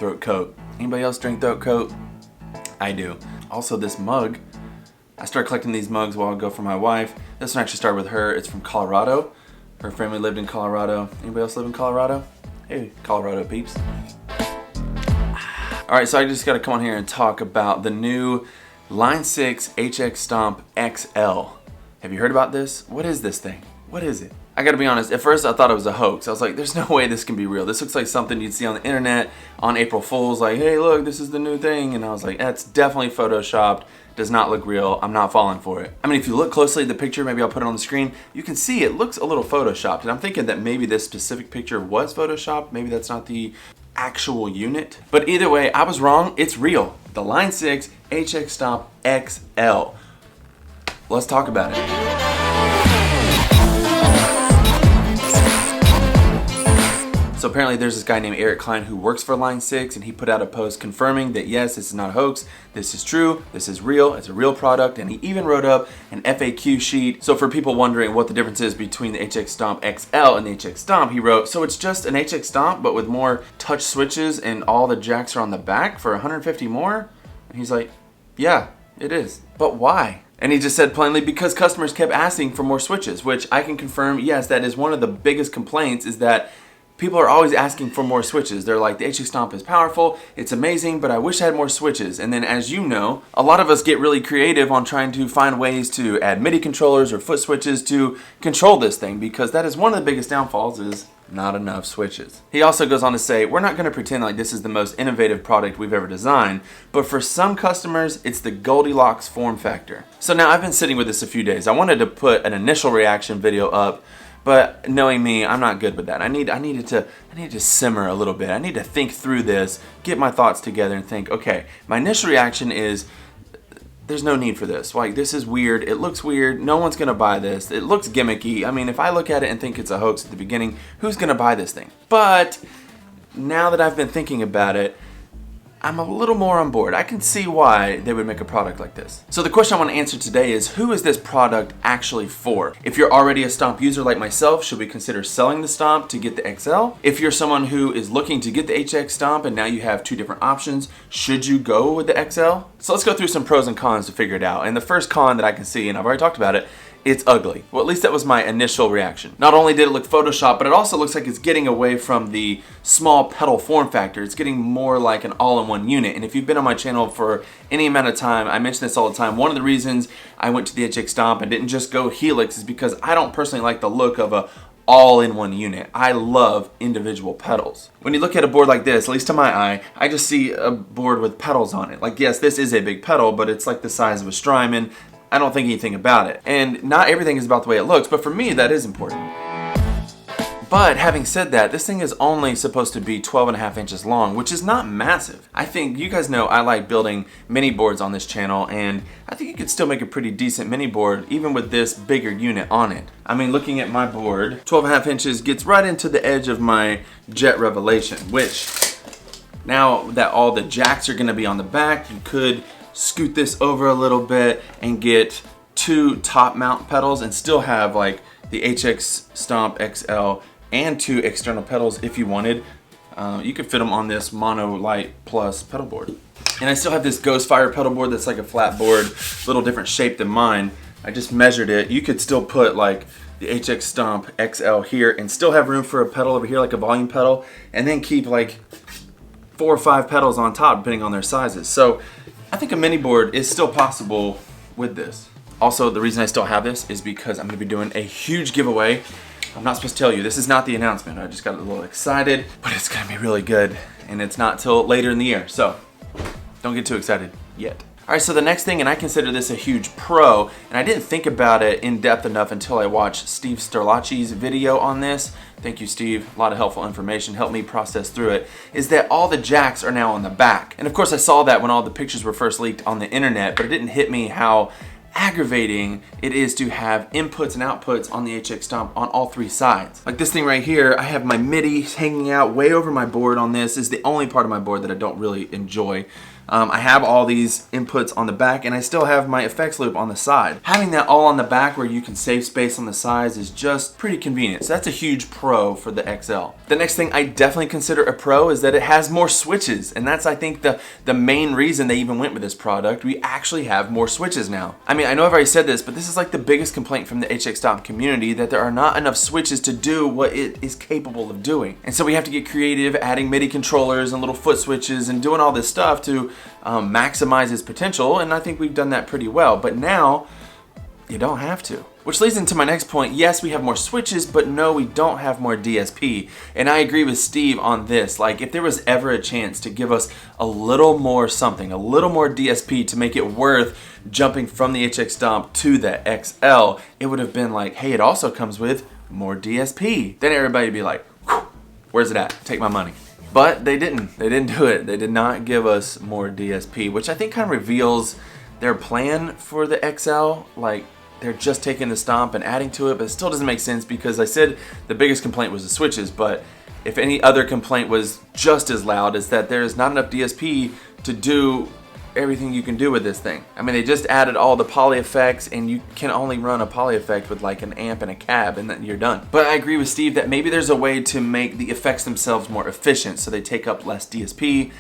throat coat. Anybody else drink throat coat? I do. Also, this mug, I started collecting these mugs a while ago for my wife. This one actually started with her. It's from Colorado. Her family lived in Colorado. Anybody else live in Colorado? Hey, Colorado peeps. All right, so I just got to come on here and talk about the new Line 6 HX Stomp XL. Have you heard about this? What is this thing? What is it? I gotta be honest, at first I thought it was a hoax. I was like, there's no way this can be real. This looks like something you'd see on the internet on April Fool's, like, hey look, this is the new thing. And I was like, that's definitely photoshopped, does not look real, I'm not falling for it. I mean, if you look closely at the picture, maybe I'll put it on the screen, you can see it looks a little photoshopped. And I'm thinking that maybe this specific picture was photoshopped, maybe that's not the actual unit. But either way, I was wrong, it's real. The Line 6 HX Stomp XL. Let's talk about it. So apparently there's this guy named Eric Klein who works for Line 6, and he put out a post confirming that yes, this is not a hoax, this is true, this is real, it's a real product, and he even wrote up an FAQ sheet. So for people wondering what the difference is between the HX Stomp XL and the HX Stomp, he wrote, so it's just an HX Stomp but with more touch switches and all the jacks are on the back for 150 more? And he's like, yeah, it is. But why? And he just said plainly, because customers kept asking for more switches, which I can confirm, yes, that is one of the biggest complaints, is that people are always asking for more switches. They're like, the HX Stomp is powerful, it's amazing, but I wish I had more switches. And then as you know, a lot of us get really creative on trying to find ways to add MIDI controllers or foot switches to control this thing, because that is one of the biggest downfalls, is not enough switches. He also goes on to say, we're not gonna pretend like this is the most innovative product we've ever designed, but for some customers, it's the Goldilocks form factor. So now I've been sitting with this a few days. I wanted to put an initial reaction video up, but knowing me, I'm not good with that. I needed to simmer a little bit. I need to think through this, get my thoughts together and think, okay, my initial reaction is, there's no need for this. Like, this is weird, it looks weird, no one's gonna buy this, it looks gimmicky. I mean, if I look at it and think it's a hoax at the beginning, who's gonna buy this thing? But now that I've been thinking about it, I'm a little more on board. I can see why they would make a product like this. So the question I want to answer today is, who is this product actually for? If you're already a Stomp user like myself, should we consider selling the Stomp to get the XL? If you're someone who is looking to get the HX Stomp and now you have two different options, should you go with the XL? So let's go through some pros and cons to figure it out. And the first con that I can see, and I've already talked about it, it's ugly. Well, at least that was my initial reaction. Not only did it look photoshopped, but it also looks like it's getting away from the small pedal form factor. It's getting more like an all-in-one unit. And if you've been on my channel for any amount of time, I mention this all the time, one of the reasons I went to the HX Stomp and didn't just go Helix is because I don't personally like the look of a all-in-one unit. I love individual pedals. When you look at a board like this, at least to my eye, I just see a board with pedals on it. Like, yes, this is a big pedal, but it's like the size of a Strymon. I don't think anything about it. And not everything is about the way it looks, but for me, that is important. But having said that, this thing is only supposed to be 12.5 inches long, which is not massive. I think you guys know I like building mini boards on this channel, and I think you could still make a pretty decent mini board even with this bigger unit on it. I mean, looking at my board, 12.5 inches gets right into the edge of my Jet Revelation, which now that all the jacks are gonna be on the back, you could scoot this over a little bit and get two top mount pedals and still have like the HX Stomp XL and two external pedals if you wanted. You could fit them on this Mono Light Plus pedal board. And I still have this Ghostfire pedal board that's like a flat board, a little different shape than mine. I just measured it. You could still put like the HX Stomp XL here and still have room for a pedal over here, like a volume pedal, and then keep like 4 or 5 pedals on top depending on their sizes. So I think a mini board is still possible with this. Also, the reason I still have this is because I'm gonna be doing a huge giveaway. I'm not supposed to tell you, this is not the announcement. I just got a little excited, but it's gonna be really good. And it's not till later in the year, so don't get too excited yet. All right, so the next thing, and I consider this a huge pro, and I didn't think about it in depth enough until I watched Steve Sterlacci's video on this. Thank you, Steve. A lot of helpful information. Helped me process through it. Is that all the jacks are now on the back. And of course, I saw that when all the pictures were first leaked on the internet, but it didn't hit me how aggravating it is to have inputs and outputs on the HX Stomp on all 3 sides. Like this thing right here, I have my Midi hanging out way over my board on this. This is the only part of my board that I don't really enjoy. I have all these inputs on the back, and I still have my effects loop on the side. Having that all on the back where you can save space on the sides is just pretty convenient. So that's a huge pro for the XL. The next thing I definitely consider a pro is that it has more switches, and that's, I think, the main reason they even went with this product. We actually have more switches now. I mean, I know I've already said this, but this is like the biggest complaint from the HX Stomp community, that there are not enough switches to do what it is capable of doing. And so we have to get creative, adding MIDI controllers and little foot switches and doing all this stuff to maximize its potential, and I think we've done that pretty well. But now, you don't have to. Which leads into my next point. Yes, we have more switches, but no, we don't have more DSP. And I agree with Steve on this. Like, if there was ever a chance to give us a little more something, a little more DSP to make it worth jumping from the HX Stomp to the XL, it would have been like, hey, it also comes with more DSP. Then everybody would be like, where's it at? Take my money. But they didn't. They didn't do it. They did not give us more DSP, which I think kind of reveals their plan for the XL. Like, they're just taking the Stomp and adding to it, but it still doesn't make sense, because I said the biggest complaint was the switches, but if any other complaint was just as loud, is that there's not enough DSP to do everything you can do with this thing. I mean, they just added all the poly effects, and you can only run a poly effect with like an amp and a cab, and then you're done. But I agree with Steve that maybe there's a way to make the effects themselves more efficient so they take up less DSP.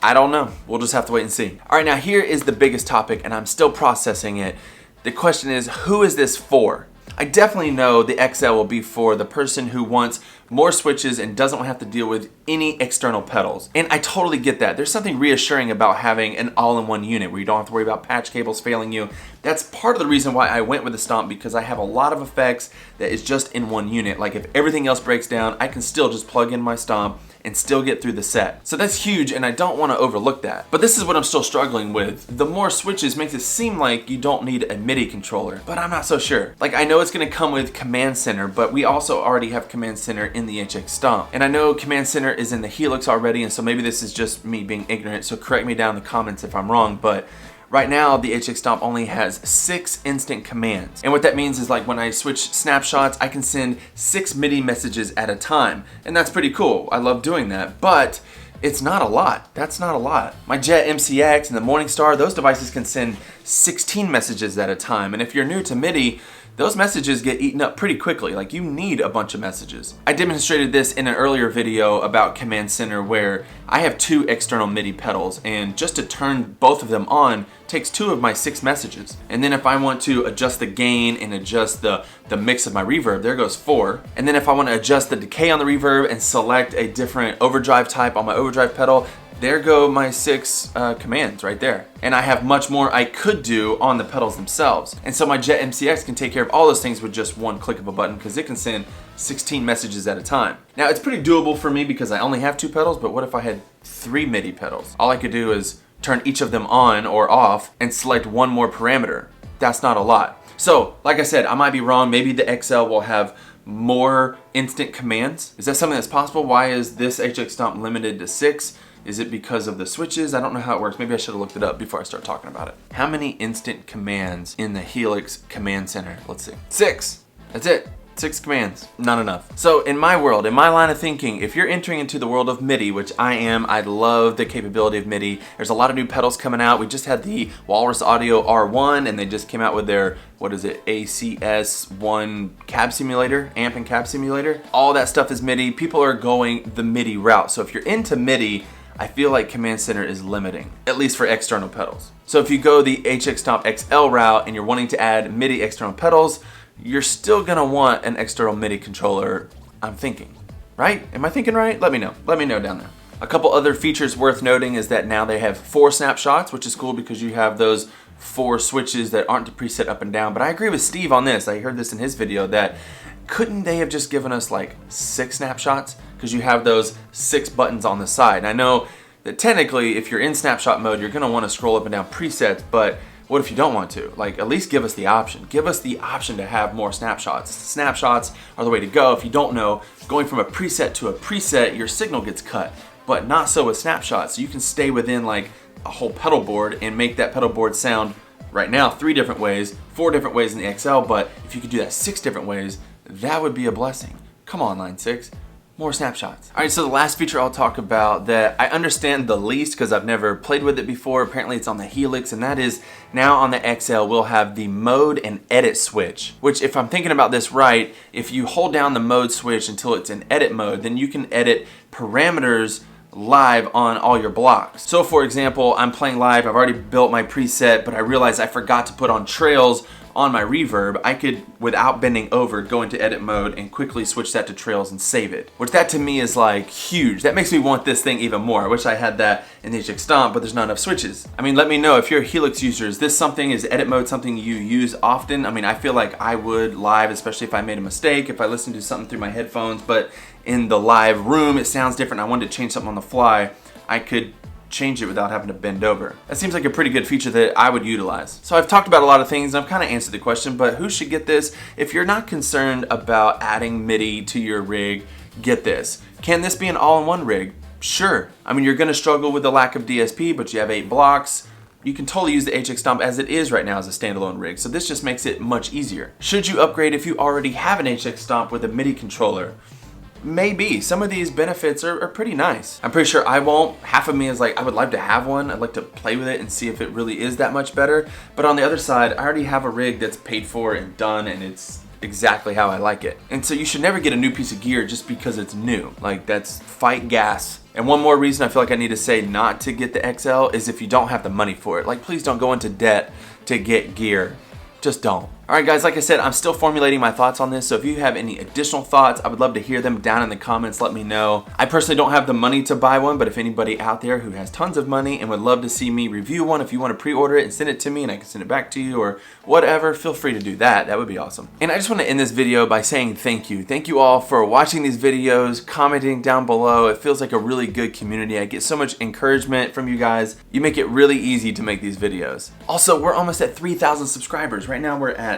I don't know. We'll just have to wait and see. All right, now here is the biggest topic, and I'm still processing it. The question is, who is this for? I definitely know the XL will be for the person who wants more switches and doesn't have to deal with any external pedals. And I totally get that. There's something reassuring about having an all-in-one unit where you don't have to worry about patch cables failing you. That's part of the reason why I went with the Stomp, because I have a lot of effects that is just in one unit. Like, if everything else breaks down, I can still just plug in my Stomp and still get through the set. So that's huge, and I don't want to overlook that. But this is what I'm still struggling with. The more switches makes it seem like you don't need a MIDI controller, but I'm not so sure. Like, I know it's gonna come with Command Center, but we also already have Command Center in the HX Stomp. And I know Command Center is in the Helix already, and so maybe this is just me being ignorant, so correct me down in the comments if I'm wrong, but right now, the HX Stomp only has 6 instant commands. And what that means is, like, when I switch snapshots, I can send 6 MIDI messages at a time. And that's pretty cool. I love doing that. But it's not a lot. That's not a lot. My Jet MCX and the Morningstar, those devices can send 16 messages at a time. And if you're new to MIDI, those messages get eaten up pretty quickly. Like, you need a bunch of messages. I demonstrated this in an earlier video about Command Center, where I have 2 external MIDI pedals, and just to turn both of them on takes 2 of my 6 messages. And then if I want to adjust the gain and adjust the mix of my reverb, there goes 4. And then if I want to adjust the decay on the reverb and select a different overdrive type on my overdrive pedal, there go my 6 commands right there. And I have much more I could do on the pedals themselves. And so my Jet MCX can take care of all those things with just one click of a button, because it can send 16 messages at a time. Now, it's pretty doable for me because I only have 2 pedals, but what if I had 3 MIDI pedals? All I could do is turn each of them on or off and select one more parameter. That's not a lot. So, like I said, I might be wrong. Maybe the XL will have more instant commands. Is that something that's possible? Why is this HX Stomp limited to 6? Is it because of the switches? I don't know how it works. Maybe I should have looked it up before I start talking about it. How many instant commands in the Helix Command Center? Let's see. 6. That's it. 6 commands. Not enough. So in my world, in my line of thinking, if you're entering into the world of MIDI, which I am, I love the capability of MIDI. There's a lot of new pedals coming out. We just had the Walrus Audio R1, and they just came out with their, what is it, ACS1 cab simulator, amp and cab simulator. All that stuff is MIDI. People are going the MIDI route. So if you're into MIDI, I feel like Command Center is limiting, at least for external pedals. So if you go the HX Stomp XL route and you're wanting to add MIDI external pedals, you're still gonna want an external MIDI controller, I'm thinking. Right? Am I thinking right? Let me know. Let me know down there. A couple other features worth noting is that now they have 4 snapshots, which is cool because you have those 4 switches that aren't preset up and down. But I agree with Steve on this. I heard this in his video, that couldn't they have just given us like 6 snapshots? Because you have those 6 buttons on the side. And I know that technically, if you're in snapshot mode, you're gonna wanna scroll up and down presets, but what if you don't want to? Like, at least give us the option. Give us the option to have more snapshots. Snapshots are the way to go. If you don't know, going from a preset to a preset, your signal gets cut, but not so with snapshots. So you can stay within like a whole pedal board and make that pedal board sound, right now, 3 different ways, 4 different ways in the XL, but if you could do that 6 different ways, that would be a blessing. Come on, Line 6. more snapshots. All right, so the last feature I'll talk about that I understand the least because I've never played with it before, apparently it's on the Helix, and that is now on the XL we'll have the mode and edit switch, which if I'm thinking about this right, if you hold down the mode switch until it's in edit mode, then you can edit parameters live on all your blocks. So for example, I'm playing live, I've already built my preset, but I realized I forgot to put on trails on my reverb. I could, without bending over, go into edit mode and quickly switch that to trails and save it. Which that to me is like huge. That makes me want this thing even more. I wish I had that in the HX Stomp, but there's not enough switches. I mean, let me know if you're a Helix user, is edit mode something you use often? I mean, I feel like I would live, especially if I made a mistake, if I listened to something through my headphones, but in the live room, it sounds different. I wanted to change something on the fly. I could change it without having to bend over. That seems like a pretty good feature that I would utilize. So I've talked about a lot of things, and I've kind of answered the question, but who should get this? If you're not concerned about adding Midi to your rig, get this. Can this be an all-in-one rig? Sure. I mean, you're gonna struggle with the lack of DSP, but you have 8 blocks. You can totally use the HX Stomp as it is right now as a standalone rig, so this just makes it much easier. Should you upgrade if you already have an HX Stomp with a Midi controller? Maybe. Some of these benefits are pretty nice. I'm pretty sure I won't. Half of me is like, I would like to have one. I'd like to play with it and see if it really is that much better. But on the other side, I already have a rig that's paid for and done, and it's exactly how I like it. And so you should never get a new piece of gear just because it's new. Like, that's fight gas. And one more reason I feel like I need to say not to get the XL is if you don't have the money for it. Like, please don't go into debt to get gear. Just don't. Alright guys, like I said, I'm still formulating my thoughts on this, so if you have any additional thoughts, I would love to hear them down in the comments. Let me know. I personally don't have the money to buy one, but if anybody out there who has tons of money and would love to see me review one, if you want to pre-order it and send it to me and I can send it back to you or whatever, feel free to do that. That would be awesome. And I just want to end this video by saying thank you. Thank you all for watching these videos, commenting down below. It feels like a really good community. I get so much encouragement from you guys. You make it really easy to make these videos. Also, we're almost at 3,000 subscribers. Right now we're at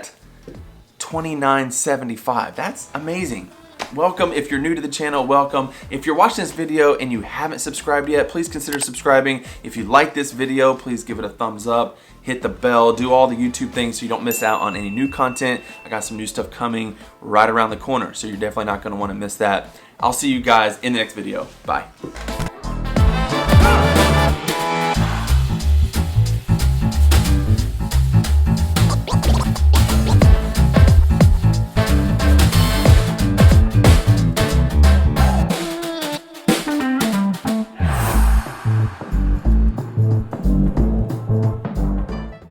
2975. That's amazing. Welcome. If you're new to the channel, welcome. If you're watching this video and you haven't subscribed yet, please consider subscribing. If you like this video, please give it a thumbs up, hit the bell, do all the YouTube things so you don't miss out on any new content. I got some new stuff coming right around the corner, so you're definitely not going to want to miss that. I'll see you guys in the next video. Bye.